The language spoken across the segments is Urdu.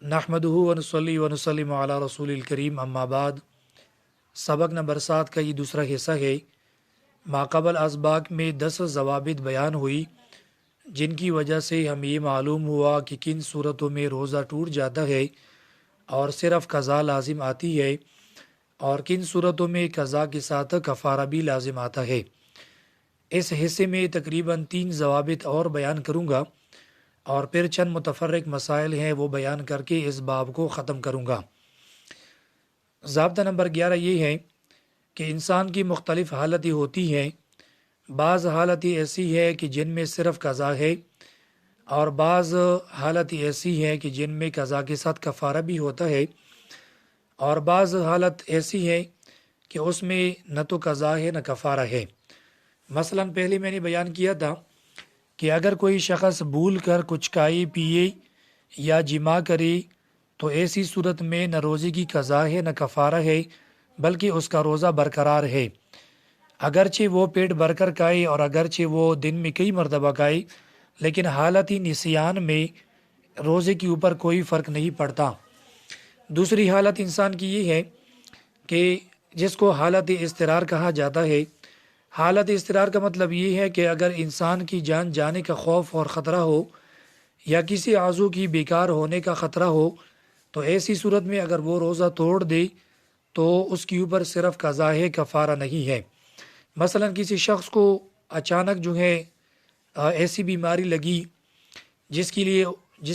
نحمدہ ونصلی ونسلم علی رسول الکریم اما بعد۔ سبق نمبر 7 کا یہ دوسرا حصہ ہے۔ ماقبل اسباق میں 10 ضوابط بیان ہوئی جن کی وجہ سے ہمیں یہ معلوم ہوا کہ کن صورتوں میں روزہ ٹوٹ جاتا ہے اور صرف قضا لازم آتی ہے، اور کن صورتوں میں قضا کے ساتھ کفارہ بھی لازم آتا ہے۔ اس حصے میں تقریباً 3 ضوابط اور بیان کروں گا اور پھر چند متفرق مسائل ہیں وہ بیان کر کے اس باب کو ختم کروں گا۔ ضابطہ نمبر 11 یہ ہے کہ انسان کی مختلف حالتیں ہوتی ہیں۔ بعض حالتیں ایسی ہے کہ جن میں صرف قضا ہے، اور بعض حالتیں ایسی ہیں کہ جن میں قضا کے ساتھ کفارہ بھی ہوتا ہے، اور بعض حالت ایسی ہے کہ اس میں نہ تو قضا ہے نہ کفارہ ہے۔ مثلاً پہلے میں نے بیان کیا تھا کہ اگر کوئی شخص بھول کر کچھ کھائے پیے یا جمع کرے تو ایسی صورت میں نہ روزے کی قضا ہے نہ کفارہ ہے، بلکہ اس کا روزہ برقرار ہے، اگرچہ وہ پیٹ بھر کر کھائے اور اگرچہ وہ دن میں کئی مرتبہ کھائے، لیکن حالتی نسیان میں روزے کے اوپر کوئی فرق نہیں پڑتا۔ دوسری حالت انسان کی یہ ہے کہ جس کو حالت اضطرار کہا جاتا ہے۔ حالت اضطرار کا مطلب یہ ہے کہ اگر انسان کی جان جانے کا خوف اور خطرہ ہو یا کسی عضو کی بیکار ہونے کا خطرہ ہو، تو ایسی صورت میں اگر وہ روزہ توڑ دے تو اس کے اوپر صرف قضا ہے، کفارہ نہیں ہے۔ مثلا کسی شخص کو اچانک ایسی بیماری لگی جس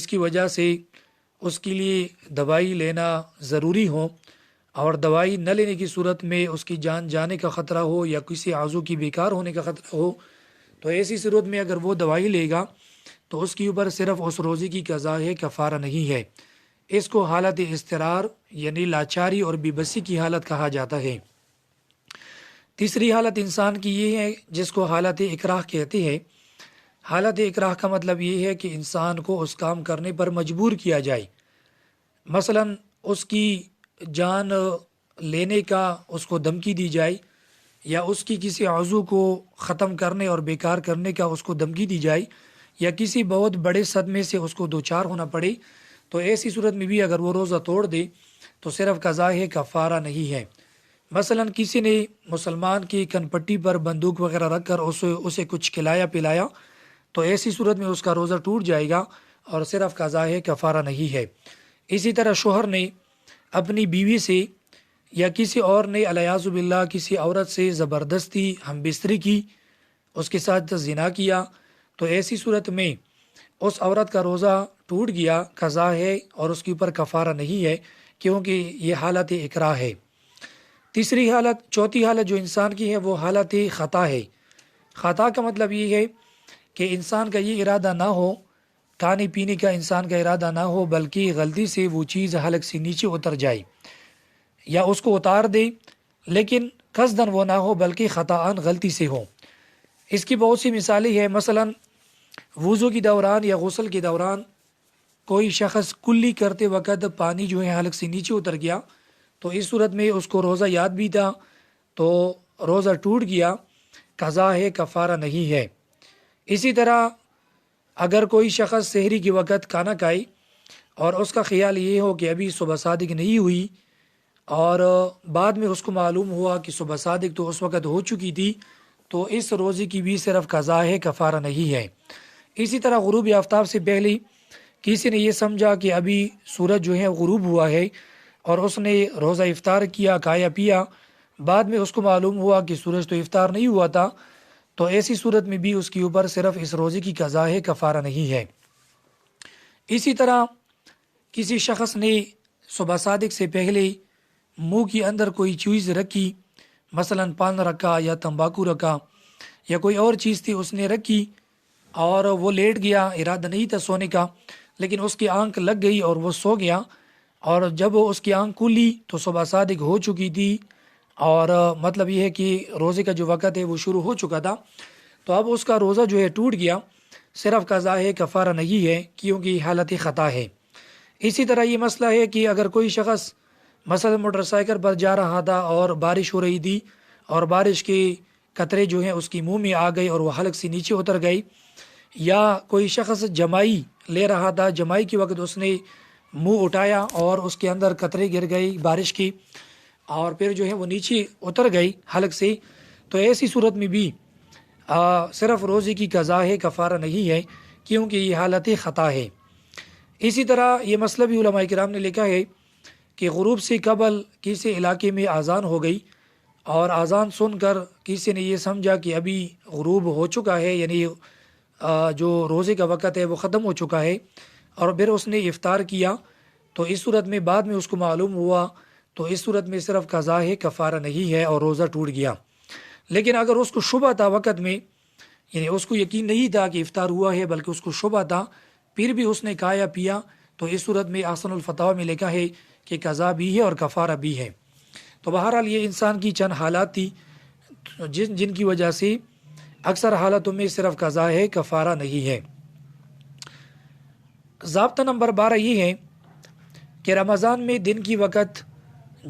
کی وجہ سے اس کے لیے دوائی لینا ضروری ہو، اور دوائی نہ لینے کی صورت میں اس کی جان جانے کا خطرہ ہو یا کسی عضو کی بیکار ہونے کا خطرہ ہو، تو ایسی صورت میں اگر وہ دوائی لے گا تو اس کے اوپر صرف اس روزے کی قضا ہے، کفارہ نہیں ہے۔ اس کو حالت اضطرار یعنی لاچاری اور بے بسی کی حالت کہا جاتا ہے۔ تیسری حالت انسان کی یہ ہے جس کو حالت اکراہ کہتے ہیں۔ حالت اکراہ کا مطلب یہ ہے کہ انسان کو اس کام کرنے پر مجبور کیا جائے، مثلا اس کی جان لینے کا اس کو دھمکی دی جائے، یا اس کی کسی عضو کو ختم کرنے اور بیکار کرنے کا اس کو دھمکی دی جائے، یا کسی بہت بڑے صدمے سے اس کو دوچار ہونا پڑے، تو ایسی صورت میں بھی اگر وہ روزہ توڑ دے تو صرف قضا ہے، کفارہ نہیں ہے۔ مثلا کسی نے مسلمان کی کن پٹی پر بندوق وغیرہ رکھ کر اسے کچھ کھلایا پلایا، تو ایسی صورت میں اس کا روزہ ٹوٹ جائے گا اور صرف قضا ہے، کفارہ نہیں ہے۔ اسی طرح شوہر نے اپنی بیوی سے یا کسی اور نے الیاذ باللہ کسی عورت سے زبردستی ہم بستری کی، اس کے ساتھ زنا کیا، تو ایسی صورت میں اس عورت کا روزہ ٹوٹ گیا، قضا ہے اور اس کے اوپر کفارہ نہیں ہے، کیونکہ یہ حالت اکراہ ہے۔ چوتھی حالت جو انسان کی ہے وہ حالت خطا ہے۔ خطا کا مطلب یہ ہے کہ انسان کا یہ ارادہ نہ ہو، کھانے پینے کا انسان کا ارادہ نہ ہو، بلکہ غلطی سے وہ چیز حلق سے نیچے اتر جائے یا اس کو اتار دے، لیکن قصداً وہ نہ ہو بلکہ خطاً غلطی سے ہو۔ اس کی بہت سی مثالیں ہیں۔ مثلا وضو کے دوران یا غسل کے دوران کوئی شخص کلی کرتے وقت پانی حلق سے نیچے اتر گیا، تو اس صورت میں اس کو روزہ یاد بھی تھا تو روزہ ٹوٹ گیا، قضا ہے، کفارہ نہیں ہے۔ اسی طرح اگر کوئی شخص سحری کے وقت کھانا کھائے اور اس کا خیال یہ ہو کہ ابھی صبح صادق نہیں ہوئی، اور بعد میں اس کو معلوم ہوا کہ صبح صادق تو اس وقت ہو چکی تھی، تو اس روزے کی بھی صرف قضا ہے، کفارہ نہیں ہے۔ اسی طرح غروب آفتاب سے پہلے کسی نے یہ سمجھا کہ ابھی سورج غروب ہوا ہے اور اس نے روزہ افطار کیا، کھایا پیا، بعد میں اس کو معلوم ہوا کہ سورج تو افطار نہیں ہوا تھا، تو ایسی صورت میں بھی اس کے اوپر صرف اس روزے کی قضا ہے، کفارہ نہیں ہے۔ اسی طرح کسی شخص نے صبح صادق سے پہلے منہ کے اندر کوئی چیز رکھی، مثلا پان رکھا یا تمباکو رکھا یا کوئی اور چیز تھی اس نے رکھی، اور وہ لیٹ گیا، ارادہ نہیں تھا سونے کا، لیکن اس کی آنکھ لگ گئی اور وہ سو گیا، اور جب اس کی آنکھ کھلی تو صبح صادق ہو چکی تھی، اور مطلب یہ ہے کہ روزے کا جو وقت ہے وہ شروع ہو چکا تھا، تو اب اس کا روزہ ٹوٹ گیا، صرف قضا ہے، کفارہ نہیں ہے، کیونکہ حالت خطا ہے۔ اسی طرح یہ مسئلہ ہے کہ اگر کوئی شخص مثلا موٹر سائیکل پر جا رہا تھا اور بارش ہو رہی تھی، اور بارش کے قطرے اس کی منہ میں آ گئے اور وہ حلق سے نیچے اتر گئی، یا کوئی شخص جمائی لے رہا تھا، جمائی کے وقت اس نے منہ اٹھایا اور اس کے اندر قطرے گر گئی بارش کی اور پھر جو ہے وہ نیچے اتر گئی حلق سے، تو ایسی صورت میں بھی صرف روزے کی قضا ہے، کفارہ نہیں ہے، کیونکہ یہ حالت خطا ہے۔ اسی طرح یہ مسئلہ بھی علماء کرام نے لکھا ہے کہ غروب سے قبل کسی علاقے میں اذان ہو گئی اور اذان سن کر کسی نے یہ سمجھا کہ ابھی غروب ہو چکا ہے، یعنی جو روزے کا وقت ہے وہ ختم ہو چکا ہے، اور پھر اس نے افطار کیا، تو اس صورت میں بعد میں اس کو معلوم ہوا، تو اس صورت میں صرف قضا ہے، کفارہ نہیں ہے اور روزہ ٹوٹ گیا۔ لیکن اگر اس کو شبہ تھا وقت میں، یعنی اس کو یقین نہیں تھا کہ افطار ہوا ہے بلکہ اس کو شبہ تھا، پھر بھی اس نے کھایا پیا، تو اس صورت میں احسن الفتاوی میں لکھا ہے کہ قضا بھی ہے اور کفارہ بھی ہے۔ تو بہرحال یہ انسان کی چند حالات تھی جن کی وجہ سے اکثر حالتوں میں صرف قضا ہے، کفارہ نہیں ہے۔ ضابطہ نمبر 12 یہ ہے کہ رمضان میں دن کی وقت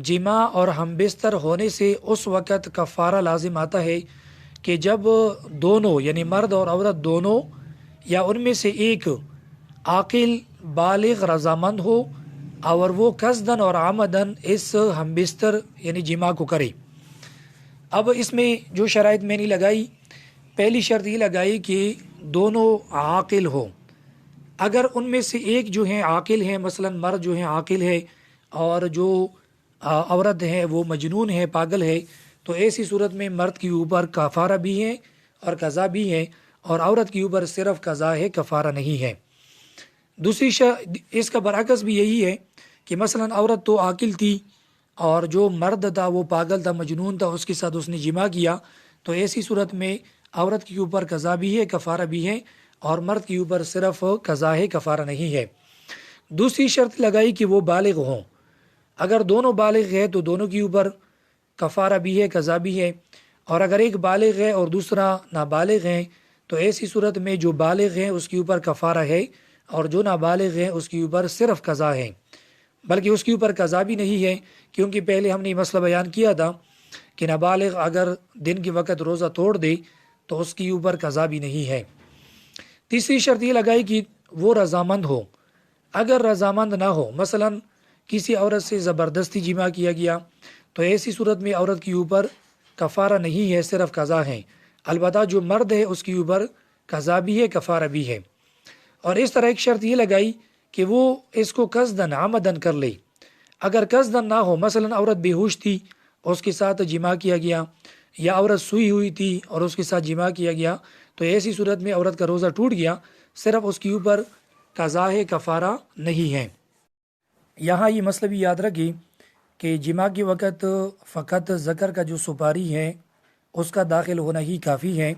جماع اور ہم بستر ہونے سے اس وقت کفارہ لازم آتا ہے کہ جب دونوں یعنی مرد اور عورت دونوں یا ان میں سے ایک عاقل بالغ رضامند ہو اور وہ قصدن اور عمدن اس ہم بستر یعنی جماع کو کرے۔ اب اس میں جو شرائط میں نے لگائی، پہلی شرط یہ لگائی کہ دونوں عاقل ہو۔ اگر ان میں سے ایک جو ہیں عاقل ہیں، مثلا مرد جو ہیں عاقل ہے اور جو عورت ہے وہ مجنون ہے، پاگل ہے، تو ایسی صورت میں مرد کے اوپر کفارہ بھی ہے اور قضا بھی ہے، اور عورت کے اوپر صرف قضا ہے، کفارہ نہیں ہے۔ دوسری اس کا برعکس بھی یہی ہے کہ مثلا عورت تو عاقل تھی اور جو مرد تھا وہ پاگل تھا، مجنون تھا، اس کے ساتھ اس نے جماع کیا، تو ایسی صورت میں عورت کے اوپر قضا بھی ہے، کفارہ بھی ہے، اور مرد کے اوپر صرف قضا ہے، کفارہ نہیں ہے۔ دوسری شرط لگائی کہ وہ بالغ ہوں۔ اگر دونوں بالغ ہیں تو دونوں کے اوپر کفارہ بھی ہے، قضا بھی ہے، اور اگر ایک بالغ ہے اور دوسرا نابالغ ہے تو ایسی صورت میں جو بالغ ہے اس کے اوپر کفارہ ہے، اور جو نابالغ ہے اس کے اوپر صرف قضا ہے، بلکہ اس کے اوپر قضا بھی نہیں ہے، کیونکہ پہلے ہم نے مسئلہ بیان کیا تھا کہ نابالغ اگر دن کے وقت روزہ توڑ دے تو اس کے اوپر قضا بھی نہیں ہے۔ تیسری شرط یہ لگائی کہ وہ رضامند ہو۔ اگر رضامند نہ ہو، مثلا کسی عورت سے زبردستی جماع کیا گیا، تو ایسی صورت میں عورت کے اوپر کفارہ نہیں ہے، صرف قضا ہے۔ البتہ جو مرد ہے اس کے اوپر قضا بھی ہے، کفارہ بھی ہے۔ اور اس طرح ایک شرط یہ لگائی کہ وہ اس کو قصدن عمدن کر لے۔ اگر قصدن نہ ہو، مثلا عورت بے ہوش تھی اور اس کے ساتھ جماع کیا گیا، یا عورت سوئی ہوئی تھی اور اس کے ساتھ جماع کیا گیا، تو ایسی صورت میں عورت کا روزہ ٹوٹ گیا، صرف اس کے اوپر قضا ہے، کفارہ نہیں ہے۔ یہاں یہ مسئلہ بھی یاد رکھیں کہ جماع کے وقت فقط ذکر کا جو سپاری ہے اس کا داخل ہونا ہی کافی ہے،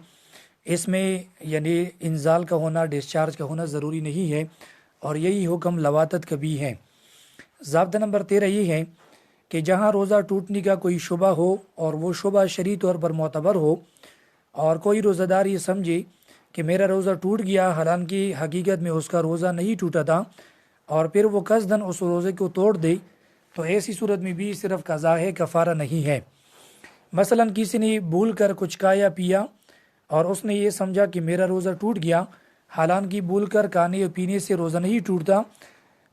اس میں یعنی انزال کا ہونا، ڈسچارج کا ہونا ضروری نہیں ہے، اور یہی حکم لواطت کا بھی ہے۔ ضابطہ نمبر 13 یہ ہے کہ جہاں روزہ ٹوٹنے کا کوئی شبہ ہو اور وہ شبہ شرعی طور پر معتبر ہو، اور کوئی روزہ دار یہ سمجھے کہ میرا روزہ ٹوٹ گیا، حالانکہ حقیقت میں اس کا روزہ نہیں ٹوٹا تھا، اور پھر وہ قصدن اس روزے کو توڑ دے، تو ایسی صورت میں بھی صرف قضا ہے، کفارہ نہیں ہے۔ مثلا کسی نے بھول کر کچھ کھایا پیا اور اس نے یہ سمجھا کہ میرا روزہ ٹوٹ گیا، حالانکہ بھول کر کھانے اور پینے سے روزہ نہیں ٹوٹتا،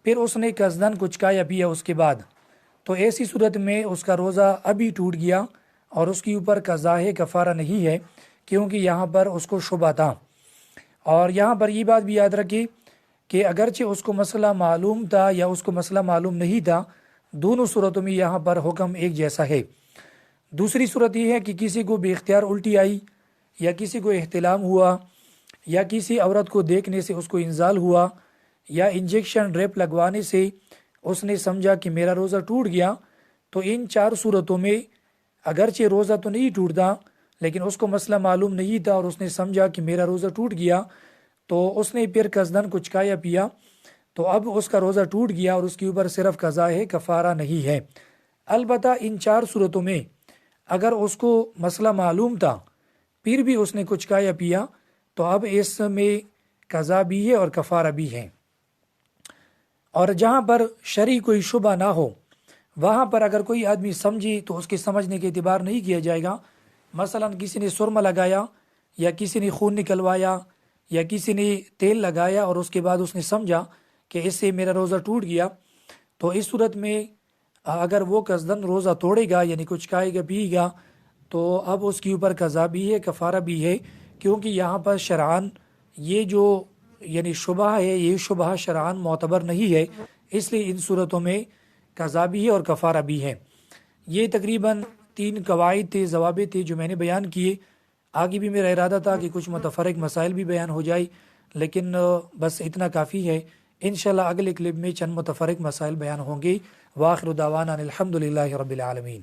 پھر اس نے قصدن کچھ کھایا پیا اس کے بعد، تو ایسی صورت میں اس کا روزہ ابھی ٹوٹ گیا اور اس کے اوپر قضا ہے، کفارہ نہیں ہے، کیونکہ یہاں پر اس کو شبہ تھا۔ اور یہاں پر یہ بات بھی یاد رکھیں کہ اگرچہ اس کو مسئلہ معلوم تھا یا اس کو مسئلہ معلوم نہیں تھا، دونوں صورتوں میں یہاں پر حکم ایک جیسا ہے۔ دوسری صورت یہ ہے کہ کسی کو بے اختیار الٹی آئی، یا کسی کو احتلام ہوا، یا کسی عورت کو دیکھنے سے اس کو انزال ہوا، یا انجیکشن ڈریپ لگوانے سے اس نے سمجھا کہ میرا روزہ ٹوٹ گیا، تو ان چار صورتوں میں اگرچہ روزہ تو نہیں ٹوٹتا، لیکن اس کو مسئلہ معلوم نہیں تھا اور اس نے سمجھا کہ میرا روزہ ٹوٹ گیا، تو اس نے پھر قصدن کچھ کھایا پیا، تو اب اس کا روزہ ٹوٹ گیا اور اس کے اوپر صرف قضا ہے، کفارہ نہیں ہے۔ البتہ ان چار صورتوں میں اگر اس کو مسئلہ معلوم تھا پھر بھی اس نے کچھ کھایا پیا، تو اب اس میں قضا بھی ہے اور کفارہ بھی ہے۔ اور جہاں پر شرعی کوئی شبہ نہ ہو، وہاں پر اگر کوئی آدمی سمجھے تو اس کے سمجھنے کے اعتبار نہیں کیا جائے گا۔ مثلا کسی نے سرما لگایا، یا کسی نے خون نکلوایا، یا کسی نے تیل لگایا، اور اس کے بعد اس نے سمجھا کہ اس سے میرا روزہ ٹوٹ گیا، تو اس صورت میں اگر وہ قصدن روزہ توڑے گا یعنی کچھ کھائے گا پیے گا تو اب اس کے اوپر قضا بھی ہے، کفارہ بھی ہے، کیونکہ یہاں پر شرعاً یہ جو یعنی شبہ ہے، یہ شبہ شرعاً معتبر نہیں ہے، اس لیے ان صورتوں میں قضا بھی ہے اور کفارہ بھی ہے۔ یہ تقریباً 3 قواعد تھے، ضوابط تھے جو میں نے بیان کیے۔ آگے بھی میرا ارادہ تھا کہ کچھ متفرق مسائل بھی بیان ہو جائے، لیکن بس اتنا کافی ہے۔ انشاءاللہ اگلے کلپ میں چند متفرق مسائل بیان ہوں گے۔ وآخر دعوانا الحمدللہ رب العالمین۔